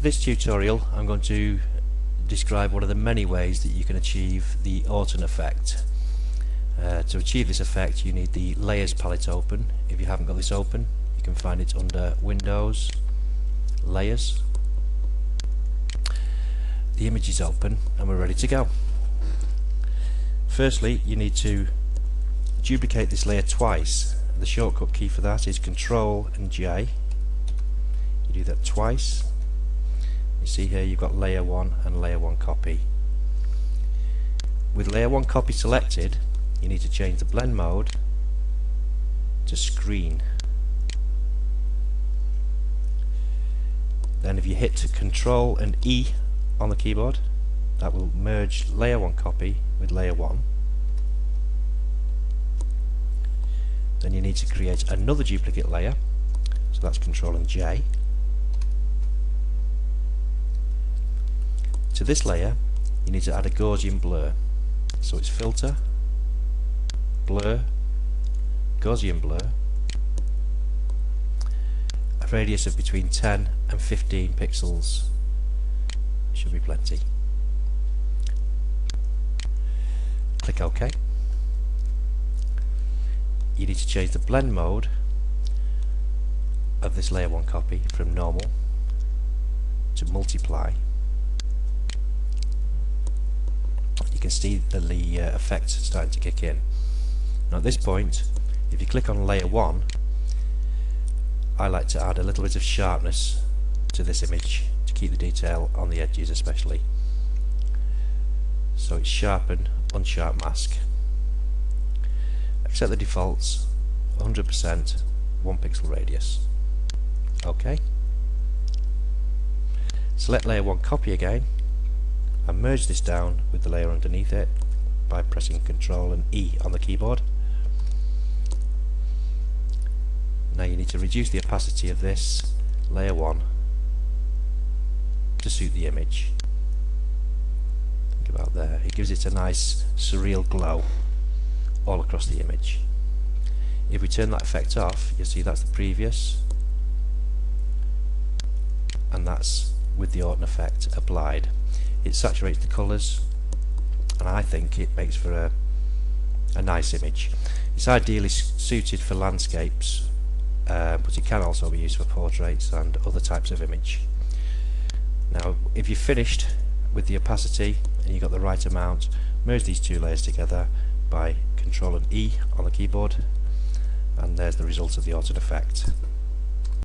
this tutorial I'm going to describe one of the many ways that you can achieve the Orton effect. To achieve this effect you need the layers palette open. If you haven't got this open, you can find it under Windows, Layers. The image is open and we're ready to go. Firstly, you need to duplicate this layer twice. The shortcut key for that is Control and J. You do that twice. You see here you've got layer 1 and layer 1 copy. With layer 1 copy selected, you need to change the blend mode to screen. Then if you hit Control and E on the keyboard, that will merge layer 1 copy with layer 1. Then you need to create another duplicate layer, so that's Control and J. To this layer you need to add a Gaussian blur, so it's Filter, Blur, Gaussian blur, a radius of between 10 and 15 pixels. Should be plenty. Click OK. You need to change the blend mode of this layer 1 copy from normal to multiply. You can see the effect starting to kick in. Now at this point, if you click on layer 1, I like to add a little bit of sharpness to this image to keep the detail on the edges especially. So it's sharpen, unsharp mask. Set the defaults 100%, 1 pixel radius. OK. Select layer 1 copy again and merge this down with the layer underneath it by pressing Control and E on the keyboard. Now you need to reduce the opacity of this layer 1 to suit the image. Think about there, it gives it a nice surreal glow all across the image. If we turn that effect off, you'll see that's the previous, and that's with the Orton effect applied. It saturates the colours and I think it makes for a nice image. It's ideally suited for landscapes, but it can also be used for portraits and other types of image. Now if you've finished with the opacity and you've got the right amount, merge these two layers together by Control and E on the keyboard, and there's the result of the Orton effect.